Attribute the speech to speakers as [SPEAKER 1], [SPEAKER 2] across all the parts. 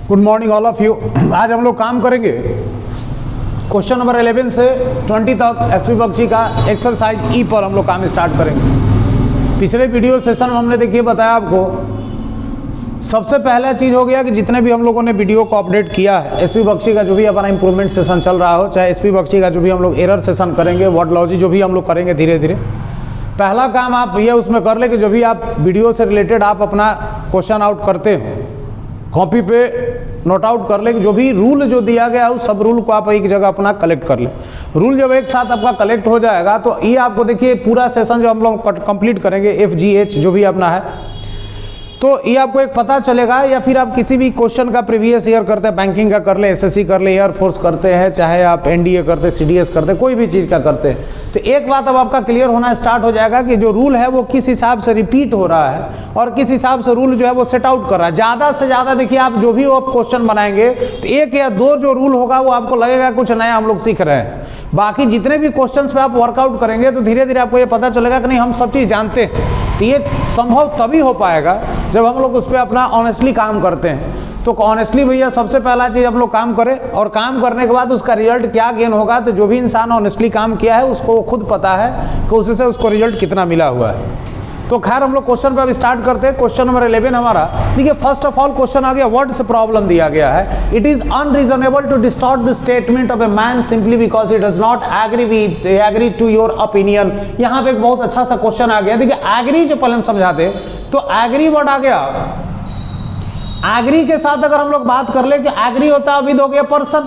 [SPEAKER 1] Good morning all of you. आज हम लोग काम करेंगे क्वेश्चन नंबर 11 से 20 तक एसपी बख्शी का एक्सरसाइज ई पर हम लोग काम स्टार्ट करेंगे। पिछले वीडियो सेशन में हमने देखिए बताया आपको, सबसे पहला चीज़ हो गया कि जितने भी हम लोगों ने वीडियो को अपडेट किया है, एसपी बख्शी का जो भी अपना इंप्रूवमेंट सेशन चल रहा हो, चाहे एसपी बख्शी का जो भी हम लोग एरर सेशन करेंगे, वर्डलॉजी जो भी हम लोग करेंगे धीरे धीरे, पहला काम आप ये उसमें कर ले कि जो भी आप वीडियो से रिलेटेड आप अपना क्वेश्चन आउट करते हो कॉपी पे नोट आउट कर ले कि जो भी रूल जो दिया गया है उस सब रूल को आप एक जगह अपना कलेक्ट कर ले। रूल जब एक साथ आपका कलेक्ट हो जाएगा तो ये आपको देखिए पूरा सेशन जो हम लोग कंप्लीट करेंगे FGH जो भी अपना है, तो ये आपको एक पता चलेगा। या फिर आप किसी भी क्वेश्चन का प्रीवियस ईयर करते हैं, बैंकिंग का कर ले, SSC कर ले, एयरफोर्स करते हैं, चाहे आप NDA करते, CDS करते, कोई भी चीज़ का करते हैं, तो एक बात अब आपका क्लियर होना स्टार्ट हो जाएगा कि जो रूल है वो किस हिसाब से रिपीट हो रहा है और किस हिसाब से रूल जो है वो सेट आउट कर रहा है। ज़्यादा से ज़्यादा देखिए आप जो भी आप क्वेश्चन बनाएंगे तो एक या दो जो रूल होगा वो आपको लगेगा कुछ नया हम लोग सीख रहे हैं। बाकी जितने भी क्वेश्चंस पे आप वर्कआउट करेंगे तो धीरे धीरे आपको ये पता चलेगा कि नहीं हम सब चीज़ जानते हैं। तो ये संभव तभी हो पाएगा जब हम लोग उस पर अपना ऑनेस्टली काम करते हैं। तो ऑनेस्टली भैया सबसे पहला चीज़ हम लोग काम करें और काम करने के बाद उसका रिजल्ट क्या गेन होगा, तो जो भी इंसान ऑनेस्टली काम किया है उसको खुद पता है कि उससे उसको रिजल्ट कितना मिला हुआ है। तो खैर हम लोग क्वेश्चन पे अब स्टार्ट करते हैं। क्वेश्चन नंबर 11 हमारा देखिए, फर्स्ट ऑफ ऑल क्वेश्चन आ गया वर्ड से प्रॉब्लम दिया गया है। It is unreasonable to distort the statement of a man simply because he does not agree to your opinion. यहाँ पे एक बहुत अच्छा सा क्वेश्चन आ गया। देखिए एग्री जो पहले हम समझाते तो एग्री वर्ड आ गया। एग्री के साथ अगर हम लोग बात कर ले कि एग्री होता है विद हो गया पर्सन,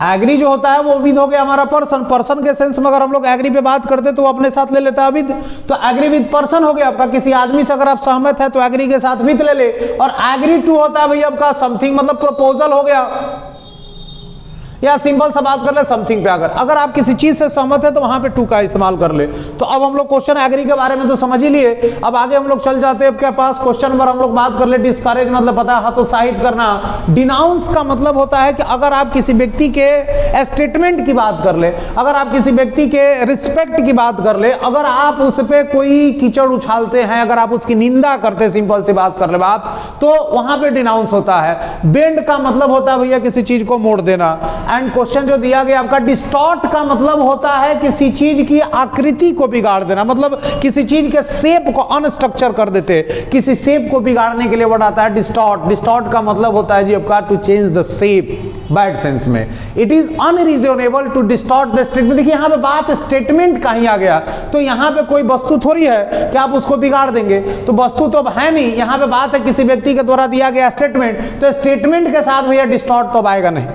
[SPEAKER 1] एग्री जो होता है वो विद हो गया हमारा पर्सन। पर्सन के सेंस में अगर हम लोग एग्री पे बात करते तो वो अपने साथ ले लेता है विद, तो एग्री विद पर्सन हो गया आपका। किसी आदमी से अगर आप सहमत है तो एग्री के साथ विद ले ले। और एग्री टू होता है भैया आपका समथिंग, मतलब प्रपोजल हो गया, या सिंपल सा बात कर ले समथिंग पे। अगर आप किसी चीज से सहमत है तो वहां पे टू का इस्तेमाल कर ले। तो अब हम लोग क्वेश्चन एग्री के बारे में तो समझ ही लिए, अब आगे हम लोग चल जाते हैं आपके पास क्वेश्चन नंबर हम लोग बात कर ले। डिस्करेज मतलब पता है हतोत्साहित करना। डिनाउंस का मतलब होता है कि अगर आप किसी व्यक्ति के स्टेटमेंट की बात कर ले, अगर आप किसी व्यक्ति के रिस्पेक्ट की बात कर ले, अगर आप उस पर कोई कीचड़ उछालते हैं, अगर आप उसकी निंदा करते, सिंपल सी बात कर ले आप, तो वहां पे डिनाउंस होता है। बेंड का मतलब होता है भैया किसी चीज को मोड़ देना। एंड क्वेश्चन जो दिया गया आपका डिस्टॉर्ट का मतलब होता है किसी चीज की आकृति को बिगाड़ देना, मतलब किसी चीज के शेप को अनस्ट्रक्चर कर देते, किसी शेप को बिगाड़ने के लिए वर्ड आता है डिस्टॉर्ट। डिस्टॉर्ट का मतलब होता है जी आपका to change the shape, bad sense में। It is unreasonable to distort the statement. देखिए यहाँ पे बात स्टेटमेंट का ही आ गया, तो यहाँ पे कोई वस्तु थोड़ी है कि आप उसको बिगाड़ देंगे, तो वस्तु तो अब है नहीं, यहाँ पे बात है किसी व्यक्ति के द्वारा दिया गया स्टेटमेंट। तो स्टेटमेंट के साथ भैया डिस्टॉर्ट तो आएगा नहीं,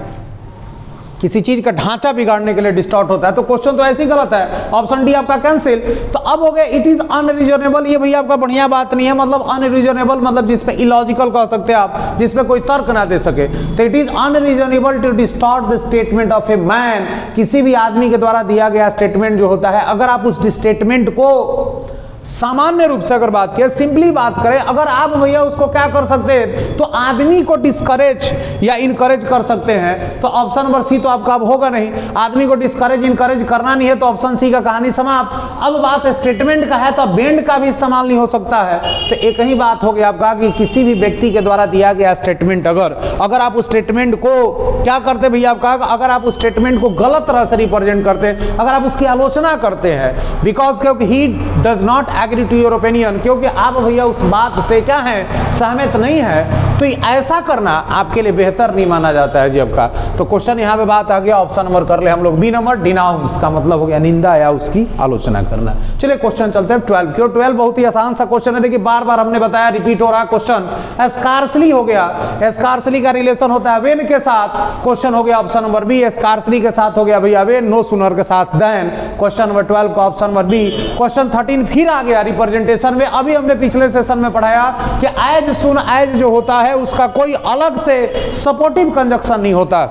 [SPEAKER 1] किसी चीज का ढांचा बिगाड़ने के लिए डिस्टॉर्ट होता है। तो क्वेश्चन तो ऐसे ही गलत है, ऑप्शन डी आपका कैंसिल। तो अब हो गया इट इज अनरीजनेबल। ये भैया आपका बढ़िया बात नहीं है, मतलब अनरीजनेबल मतलब जिसपे इलॉजिकल कह सकते हैं आप, जिसपे कोई तर्क ना दे सके। तो it is unreasonable to distort the statement of a man. किसी भी आदमी के द्वारा दिया गया स्टेटमेंट जो होता है, अगर आप उस स्टेटमेंट को सामान्य रूप से अगर बात करें, सिंपली बात करें, अगर आप भैया उसको क्या कर सकते हैं तो आदमी को डिस्करेज या इनकरेज कर सकते हैं, तो ऑप्शन नंबर सी तो आपका अब होगा नहीं। आदमी को डिस्करेज इनकरेज करना नहीं है तो ऑप्शन सी का कहानी समाप्त। अब बात स्टेटमेंट का है तो बेंड का भी इस्तेमाल नहीं हो सकता है। तो एक ही बात हो गया आपका कि किसी भी व्यक्ति के द्वारा दिया गया स्टेटमेंट, अगर आप उस स्टेटमेंट को क्या करते भैया आपका, अगर आप उस स्टेटमेंट को गलत तरह से रिप्रेजेंट करते हैं, अगर आप उसकी आलोचना करते हैं, बिकॉज क्योंकि he does not agree to your opinion, क्योंकि आप भैया उस बात से क्या है सहमत नहीं है, तो ऐसा करना आपके लिए बेहतर नहीं माना जाता है जी आपका। तो क्वेश्चन यहाँ पे बात आ गया, ऑप्शन नंबर कर ले हम लोग बी नंबर। डिनाउंस का मतलब हो गया निंदा या उसकी आलोचना करना। चलिए क्वेश्चन चलते हैं 12 क्यों। 12 बहुत ही आसान सा क्वेश्चन है। देखिए बार बार हमने बताया, रिपीट हो रहा क्वेश्चन। स्कार्सली हो गया, स्कार्सली का रिलेशन होता है वेन के साथ। क्वेश्चन हो गया ऑप्शन नंबर बी, स्कार्सली के साथ हो गया भैया वेन, नो सूनर के साथ देन। क्वेश्चन नंबर 12 का ऑप्शन नंबर बी। क्वेश्चन 13 फिर आ गया रिप्रेजेंटेशन में। अभी हमने पिछले सेशन में पढ़ाया कि एज सुन एज जो होता है उसका कोई अलग से सपोर्टिव कंजक्शन नहीं होता।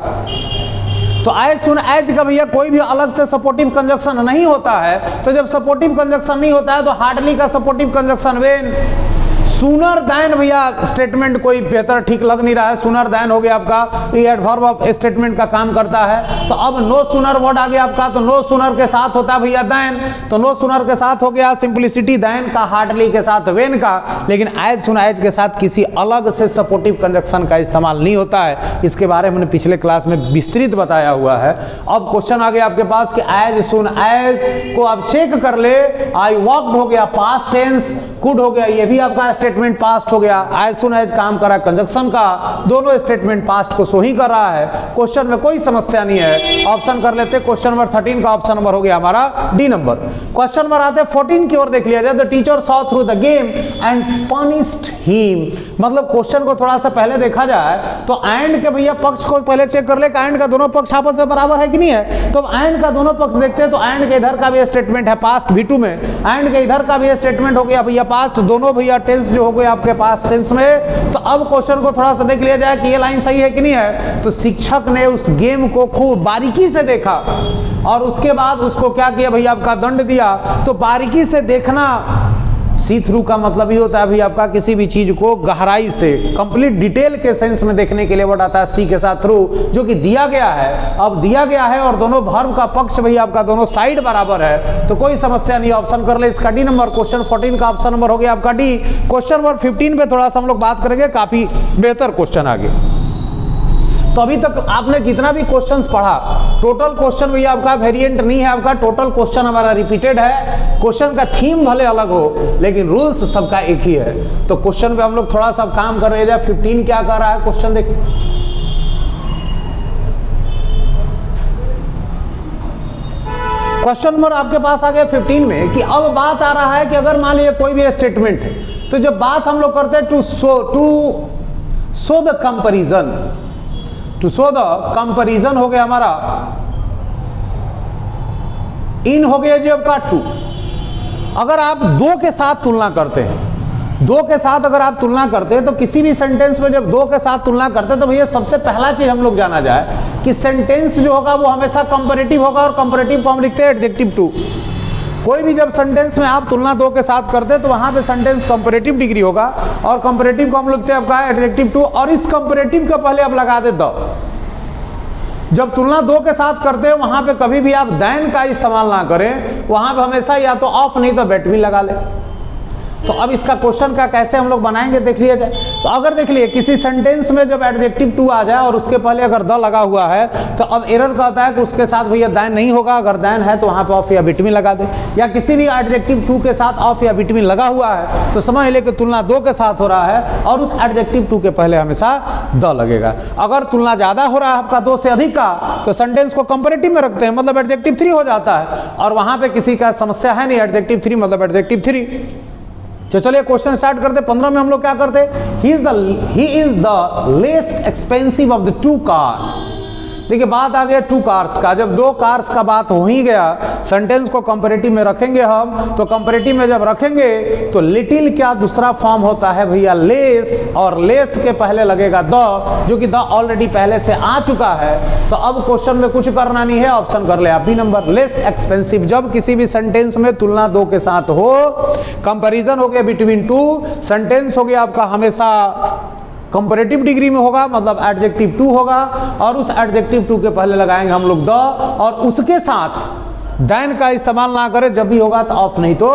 [SPEAKER 1] तो एज सुन एज का भैया कोई भी अलग से सपोर्टिव कंजक्शन नहीं होता है। तो जब सपोर्टिव कंजक्शन नहीं होता है तो हार्डली का supportive conjunction when, sooner than भैया स्टेटमेंट कोई बेहतर ठीक लग नहीं रहा है, सूनर दैन हो गया आपका, ये एडवर्ब ऑफ स्टेटमेंट का काम करता है। तो अब नो सूनर वर्ड आ गया आपका, तो नो सूनर के साथ होता है भैया दैन, तो नो सूनर के साथ हो गया सिंपलिसिटी दैन का, हार्डली के साथ वेन का, लेकिन एज सुन एज के साथ किसी अलग से सपोर्टिव कंजक्शन का इस्तेमाल नहीं होता है। इसके बारे में हमने पिछले क्लास में विस्तृत बताया हुआ है। अब क्वेश्चन आ गया आपके पास कि एज सुन एज को आप चेक कर ले, आई वॉक्ड हो गया पास्ट टेंस, कुड हो गया, ये भी आपका स्टेटमेंट पास्ट हो गया, एज सुन एज काम कर रहा है कंजक्शन का, दोनों स्टेटमेंट पास्ट को सो ही कर रहा है। क्वेश्चन में कोई समस्या नहीं है। ऑप्शन कर लेते, क्वेश्चन नंबर 13 का ऑप्शन नंबर हो गया हमारा डी नंबर। क्वेश्चन नंबर आते हैं 14 की ओर देख लिया जाए, the teacher saw through the game and punished him. मतलब क्वेश्चन को थोड़ा सा पहले देखा जाए तो एंड के भैया पक्ष को पहले चेक कर ले, एंड का दोनों पक्ष आपस में बराबर है कि नहीं है। तो एंड का दोनों पक्ष देखते हैं तो एंड के इधर का भी स्टेटमेंट है पास्ट V2 में, एंड के इधर का भी स्टेटमेंट हो गया भैया पास्ट, दोनों भैया टेंस जो हो गए आपके पास टेंस में। तो अब क्वेश्चन को थोड़ा सा देख लिया जाए कि ये लाइन सही है कि नहीं है। तो शिक्षक ने उस गेम को खूब बारीकी से देखा और उसके बाद उसको क्या किया भैया आपका दंड दिया। तो बारीकी से देखना, सी थ्रू का मतलब ही होता है भैया आपका किसी भी चीज को गहराई से कंप्लीट डिटेल के सेंस में देखने के लिए वर्ड आता है सी के साथ थ्रू, जो कि दिया गया है। अब दिया गया है और दोनों वर्ब का पक्ष भैया आपका दोनों साइड बराबर है, तो कोई समस्या नहीं। ऑप्शन कर ले इसका डी नंबर। क्वेश्चन 14 का ऑप्शन नंबर हो गया आपका डी। क्वेश्चन नंबर 15 पे थोड़ा सा हम लोग बात करेंगे, काफी बेहतर क्वेश्चन आगे। तो अभी तक आपने जितना भी क्वेश्चंस पढ़ा, टोटल क्वेश्चन भैया आपका वेरिएंट नहीं है, आपका टोटल क्वेश्चन हमारा रिपीटेड है। क्वेश्चन का थीम भले अलग हो लेकिन रूल्स सबका एक ही है। तो क्वेश्चन पे हम लोग थोड़ा सा काम कर रहे हैं। 15 क्या कर रहा है क्वेश्चन देखिए, क्वेश्चन नंबर आपके पास आ गया 15 में कि अब बात आ रहा है कि अगर मान लीजिए कोई भी स्टेटमेंट है, तो जब बात हम लोग करते हैं to show the comparison, to show the comparison हो गया हमारा, इन हो गया जी आपका टू। अगर आप दो के साथ तुलना करते हैं, दो के साथ अगर आप तुलना करते हैं तो किसी भी सेंटेंस में जब दो के साथ तुलना करते हैं तो भैया सबसे पहला चीज हम लोग जाना जाए कि सेंटेंस जो होगा वो हमेशा कंपैरेटिव होगा, और कंपैरेटिव को हम लिखते हैं एडजेक्टिव टू। कोई भी जब सेंटेंस में आप तुलना दो के साथ करते हैं तो वहां पे सेंटेंस कंपैरेटिव डिग्री होगा, और कंपैरेटिव को हम लिखते हैं आपका एडजेक्टिव टू, और इस कंपैरेटिव के पहले आप लगा दे द। जब तुलना दो के साथ करते हैं वहां पे कभी भी आप दैन का इस्तेमाल ना करें, वहां पे हमेशा या तो ऑफ नहीं तो बेटवीन लगा ले। तो अब इसका क्वेश्चन का कैसे हम लोग बनाएंगे देख लिया जाए। तो अगर देख लिए किसी सेंटेंस में जब एडजेक्टिव टू आ जाए और उसके पहले अगर द लगा हुआ है, तो अब एरर कहता है कि उसके साथ भैया दैन नहीं होगा, अगर दैन है तो वहां पे ऑफ या बिटवीन लगा दे, या किसी भी एडजेक्टिव टू के साथ ऑफ या बिटवीन लगा हुआ है तो समझ ले कि तुलना दो के साथ हो रहा है और उस एडजेक्टिव टू के पहले हमेशा द लगेगा। अगर तुलना ज्यादा हो रहा है आपका दो से अधिक का, तो सेंटेंस को कंपैरेटिव में रखते हैं, मतलब एडजेक्टिव 3 हो जाता है, और वहां पे किसी का समस्या है नहीं, एडजेक्टिव 3 मतलब एडजेक्टिव 3। तो चलिए क्वेश्चन स्टार्ट करते। 15 में हम लोग क्या करते, he is the लेस्ट expensive of the 2 cars. देखिए बात आ गया 2 कार्स का, जब 2 कार्स का बात हो ही गया, सेंटेंस को कंपैरेटिव में रखेंगे हम, तो कंपैरेटिव में जब रखेंगे तो लिटिल क्या दूसरा फॉर्म होता है भैया लेस, और लेस के पहले लगेगा द, जो कि द ऑलरेडी पहले से आ चुका है। तो अब क्वेश्चन में कुछ करना नहीं है, ऑप्शन कर ले आप बी नंबर, लेस एक्सपेंसिव। जब किसी भी सेंटेंस में तुलना दो के साथ हो, कंपैरिजन हो गया बिटवीन 2, सेंटेंस हो गया आपका हमेशा कंपैरेटिव डिग्री में होगा, मतलब एडजेक्टिव 2 होगा, और उस एडजेक्टिव 2 के पहले लगाएंगे हम लोग द, और उसके साथ दैन का इस्तेमाल ना करें, जब भी होगा तो ऑफ नहीं तो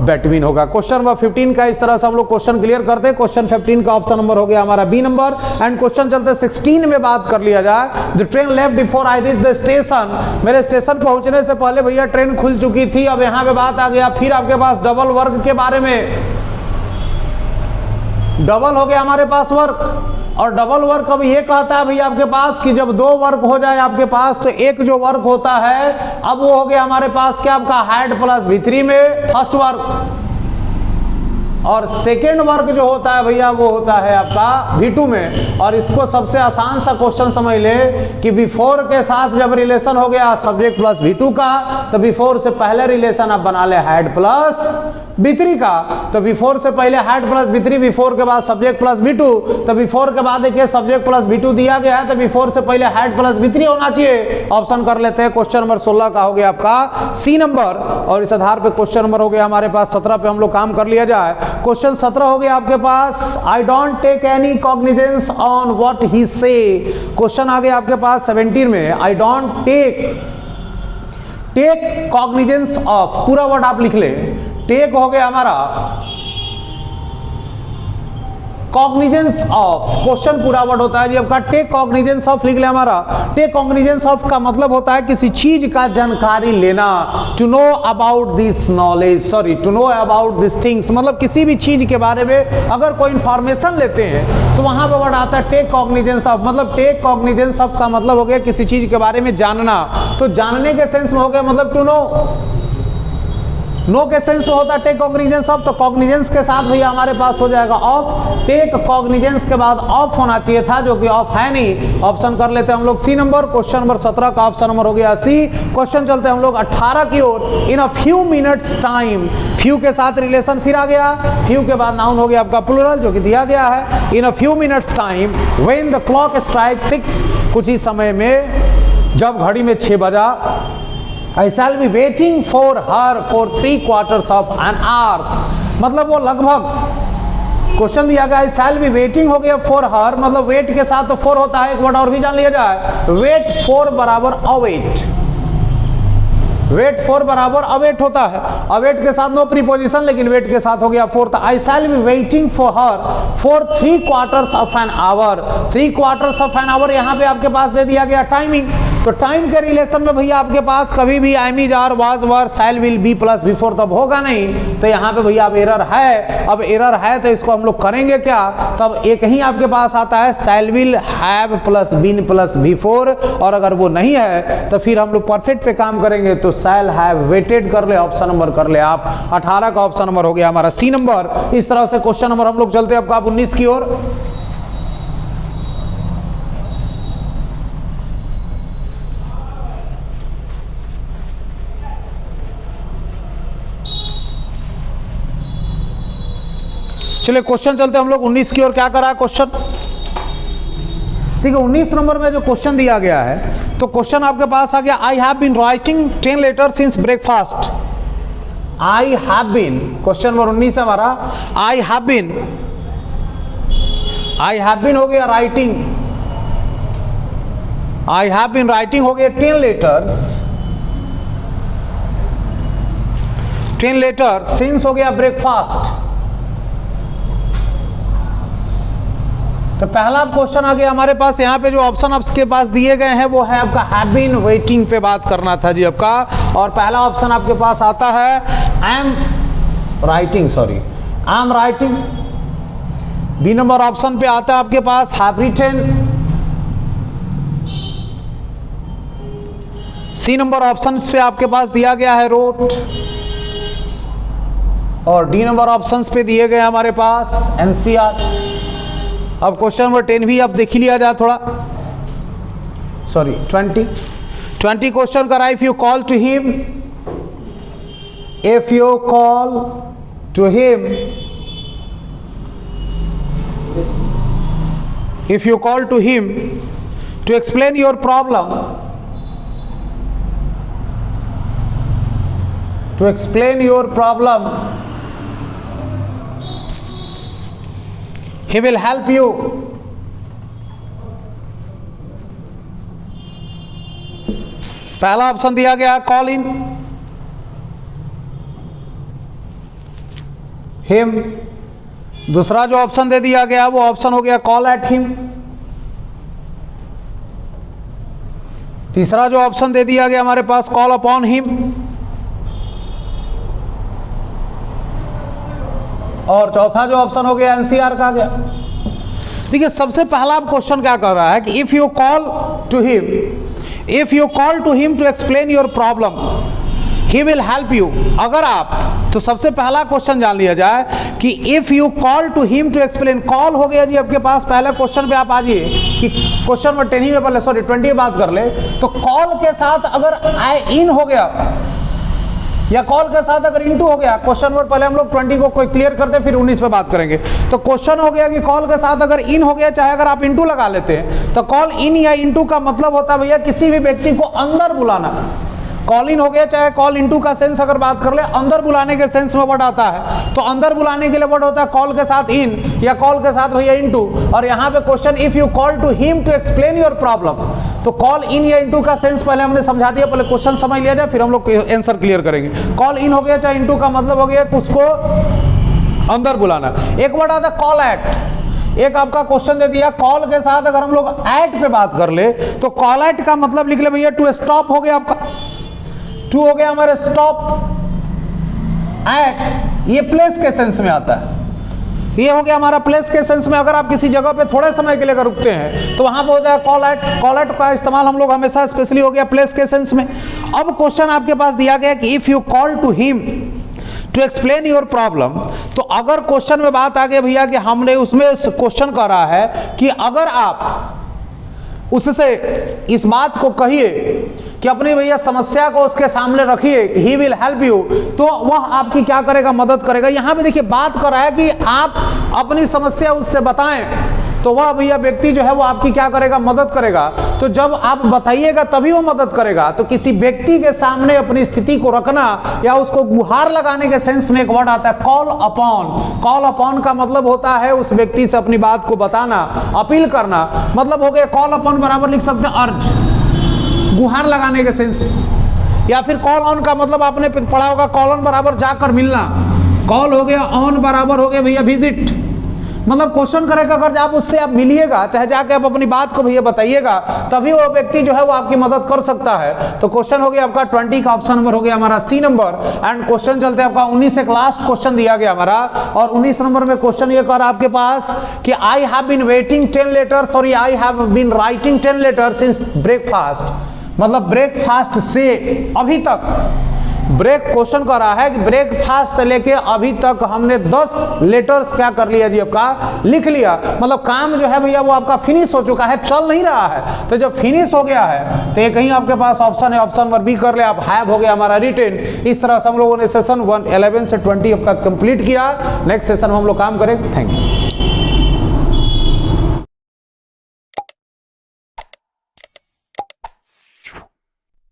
[SPEAKER 1] बिटवीन होगा। क्वेश्चन नंबर 15 का इस तरह से हम लोग क्वेश्चन क्लियर करते हैं। क्वेश्चन 15 का ऑप्शन नंबर हो गया हमारा बी नंबर। एंड क्वेश्चन चलते 16 में बात कर लिया जाए। The train left before I reach the station, मेरे स्टेशन पहुंचने से पहले भैया ट्रेन खुल चुकी थी। अब यहाँ पे बात आ गया फिर आपके पास डबल वर्क के बारे में, डबल हो गया हमारे पास वर्क, और डबल वर्क अब ये कहता है भैया आपके पास कि जब 2 वर्क हो जाए आपके पास तो एक जो वर्क होता है अब वो हो गया हमारे पास क्या आपका हैड प्लस V3 में फर्स्ट वर्क, और सेकेंड वर्क जो होता है भैया वो होता है आपका V2 में। और इसको सबसे आसान सा क्वेश्चन समझ ले कि बिफोर के साथ जब रिलेशन हो गया सब्जेक्ट प्लस V2 का, तो बिफोर से पहले रिलेशन आप बना ले हैड प्लस B3 का, तो B4 से पहले हेड प्लस B3, B4 के बाद सब्जेक्ट प्लस B2, तो B4 के बाद देखिए सब्जेक्ट प्लस B2 दिया गया है, तो B4 से पहले हेड प्लस B3 होना चाहिए। ऑप्शन कर लेते हैं। क्वेश्चन नंबर 16 का हो गया आपका सी नंबर, और इस आधार पे क्वेश्चन नंबर हो गया हमारे पास 17 पे हम लोग काम कर लिया जाए। क्वेश्चन 17 हो गया आपके पास, I don't take any cognizance on what he say. Question आ गया आपके पास 17 में, I don't take cognizance of, पूरा वर्ड आप लिख ले। टेक हो गया हमारा कॉग्निजेंस ऑफ, क्वेश्चन पूरा वर्ड होता है जी आपका टेक कॉग्निजेंस ऑफ, लिख ले हमारा। टेक कॉग्निजेंस ऑफ का मतलब होता है किसी चीज का जानकारी लेना, to know about this knowledge, sorry to know about this things, मतलब किसी भी चीज के बारे में अगर कोई इंफॉर्मेशन लेते हैं तो वहां पर वर्ड आता है टेक कॉग्निजेंस ऑफ। मतलब टेक कॉग्निजेंस ऑफ का मतलब हो गया किसी चीज के बारे में जानना, तो जानने के सेंस में हो गया मतलब टू नो, नो के सेंस में होता है टेक कॉग्निजेंस ऑफ, तो कॉग्निजेंस के साथ भैया हमारे पास हो जाएगा ऑफ। टेक कॉग्निजेंस के बाद ऑफ होना चाहिए था, जो कि ऑफ है नहीं। ऑप्शन कर लेते हैं हम लोग सी नंबर। क्वेश्चन नंबर 17 का ऑप्शन नंबर हो गया सी। क्वेश्चन चलते हैं हम लोग 18 की ओर। In a few minutes time, few के साथ रिलेशन फिर आ गया, फ्यू के बाद नाउन हो गया आपका प्लूरल जो कि दिया गया है। In a few minutes time when the clock strike 6, कुछ ही समय में जब घड़ी में 6 बजा, I shall be waiting for her for 3/4 of an hour, मतलब वो लगभग, क्वेश्चन दिया गया I shall be waiting हो गया for her, मतलब वेट के साथ तो for होता है, एक वर्ड और भी जान लिया जाए, वेट for बराबर अवेट, वेट फॉर बराबर अवेट होता है। अवेट के साथ नो प्रीपोजिशन, लेकिन वेट के साथ हो गया फोर, तो I shall be waiting for her for 3/4 of an hour. 3/4 of an hour यहाँ पे आपके पास दे दिया गया टाइमिंग, तो टाइम के रिलेशन में भैया आपके पास कभी भी am is are was were shall will be plus before तब होगा नहीं, तो यहाँ पे भैया अब एरर है। अब एरर है तो इसको हम लोग करेंगे क्या, तब एक ही आपके पास आता है shall will have plus been plus before, और अगर वो नहीं है तो फिर हम लोग परफेक्ट पे काम करेंगे, तो शैल हैव वेटेड कर ले, ऑप्शन नंबर कर ले आप। 18 का ऑप्शन नंबर हो गया हमारा सी नंबर। इस तरह से क्वेश्चन नंबर हम लोग चलते हैं आपका 19 की ओर। चलिए क्वेश्चन चलते हम लोग 19 की ओर। क्या करा है क्वेश्चन, ठीक है 19 नंबर में जो क्वेश्चन दिया गया है, तो क्वेश्चन आपके पास आ गया, I have been writing 10 letter since breakfast. I have been, question number 19 है हमारा, आई हैव बीन हो गया writing, I have been writing हो गया 10 लेटर्स, 10 लेटर सिंस हो गया ब्रेकफास्ट। तो पहला क्वेश्चन आ गया हमारे पास, यहाँ पे जो ऑप्शन आपके पास दिए गए हैं वो है आपका हैव बीन वेटिंग पे बात करना था जी आपका, और पहला ऑप्शन आपके पास आता है I am writing, sorry I am writing. B number option पे आता है आपके पास have written. C number option पे आपके पास दिया गया है रोट, और डी नंबर ऑप्शन पे दिए गए हमारे पास एनसीआर। अब क्वेश्चन नंबर 10 भी अब देख लिया जाए थोड़ा, सॉरी 20 क्वेश्चन करा। If you call to him, if you call to him, if you call to him to explain your problem, to explain your problem, he will help you। पहला option दिया गया कॉल इन हिम, दूसरा जो option दे दिया गया वो option हो गया कॉल एट हिम, तीसरा जो ऑप्शन दे दिया गया हमारे पास कॉल अपॉन हिम, और चौथा जो ऑप्शन हो गया एनसीआर का गया। देखिए सबसे पहला क्वेश्चन क्या कर रहा है कि if you call to him, if you call to him to explain your problem, he will help you. अगर आप, तो सबसे पहला क्वेश्चन जान लिया जाए कि if you call to him to explain, call हो गया जी आपके पास, पहले क्वेश्चन पे आप आ जाइए कि क्वेश्चन नंबर 10 ही में पहले, सॉरी 20 में बात कर ले, तो कॉल के साथ अगर आई इन हो गया, या कॉल के साथ अगर इनटू हो गया, क्वेश्चन नंबर पहले हम लोग 20 को क्लियर करते हैं फिर 19 पे बात करेंगे। तो क्वेश्चन हो गया कि कॉल के साथ अगर इन हो गया, चाहे अगर आप इनटू लगा लेते हैं, तो कॉल इन या इनटू का मतलब होता है भैया किसी भी व्यक्ति को अंदर बुलाना। कॉल इन हो गया चाहे कॉल इनटू का सेंस अगर बात कर ले, अंदर बुलाने के सेंस में वर्ड आता है। तो अंदर बुलाने के लिए वर्ड होता है कॉल के साथ इन या कॉल के साथ भैया इनटू। और यहाँ पे question if you call to him to explain your problem, तो कॉल इन या इनटू का सेंस पहले हमने समझा दिया, पहले क्वेश्चन समझ लिया जाए फिर हम लोग आंसर क्लियर करेंगे। कॉल इन हो गया चाहे इनटू का मतलब हो गया उसको अंदर बुलाना। एक वर्ड आता है कॉल एट। एक आपका क्वेश्चन दे दिया कॉल के साथ अगर हम लोग एट पे बात कर ले, तो कॉल एट का मतलब लिख ले भैया टू स्टॉप हो गया आपका, टू हो गया हमारे स्टॉप एट, ये प्लेस के सेंस में आता है। ये हो गया हमारा प्लेस के सेंस में। अगर आप किसी जगह पे थोड़े समय के लिए अगर रुकते हैं तो वहां पे होता है कॉल एट। कॉल एट का इस्तेमाल हम लोग हमेशा स्पेशली हो गया प्लेस के सेंस में। अब क्वेश्चन आपके पास दिया गया कि if you call to him to explain your problem, तो अगर क्वेश्चन में बात आ गई भैया कि हमने उसमें क्वेश्चन करा है कि अगर आप उससे इस बात को कहिए कि अपनी भैया समस्या को उसके सामने रखिए, ही विल हेल्प यू, तो वह आपकी क्या करेगा, मदद करेगा। यहां पे देखिए बात कर रहा है कि आप अपनी समस्या उससे बताएं, तो वह भैया व्यक्ति जो है वो आपकी क्या करेगा, मदद करेगा। तो जब आप बताइएगा तभी वो मदद करेगा। तो किसी व्यक्ति के सामने अपनी स्थिति को रखना या उसको गुहार लगाने के सेंस में एक वर्ड आता है कॉल अपॉन। कॉल अपॉन का मतलब होता है उस व्यक्ति से अपनी बात को बताना, अपील करना। मतलब हो गया कॉल अपॉन बराबर लिख सकते हैं अर्ज, गुहार लगाने के सेंस। या फिर कॉल ऑन का मतलब आपने पढ़ा होगा कॉल ऑन बराबर जाकर मिलना। कॉल हो गया ऑन बराबर हो गया भैया विजिट। मतलब क्वेश्चन करेगा अगर आप उससे आप मिलिएगा, चाहे जाके आप अपनी बात को भैया बताइएगा, तभी वो व्यक्ति जो है वो आपकी मदद कर सकता है। तो क्वेश्चन हो गया आपका 20 का ऑप्शन नंबर हो गया हमारा सी नंबर। एंड क्वेश्चन चलते हैं आपका 19 एक लास्ट क्वेश्चन दिया गया हमारा। और 19 नंबर में क्वेश्चन ये कर आपके पास कि I have been waiting 10 letters और I have been writing 10 letters since breakfast. मतलब ब्रेकफास्ट से अभी तक, ब्रेक क्वेश्चन कर रहा है कि ब्रेकफास्ट से लेके अभी तक हमने 10 लेटर्स क्या कर लिया जी, आपका लिख लिया। मतलब काम जो है भैया वो आपका फिनिश हो चुका है, चल नहीं रहा है। तो जब फिनिश हो गया है तो ये कहीं आपके पास ऑप्शन है, ऑप्शन नंबर बी कर ले आप, हैव हो गया हमारा रिटेन। इस तरह से हम लोगों ने सेशन 11 से 20 आपका कंप्लीट किया। नेक्स्ट सेशन में हम लोग काम करेंगे। Thank you.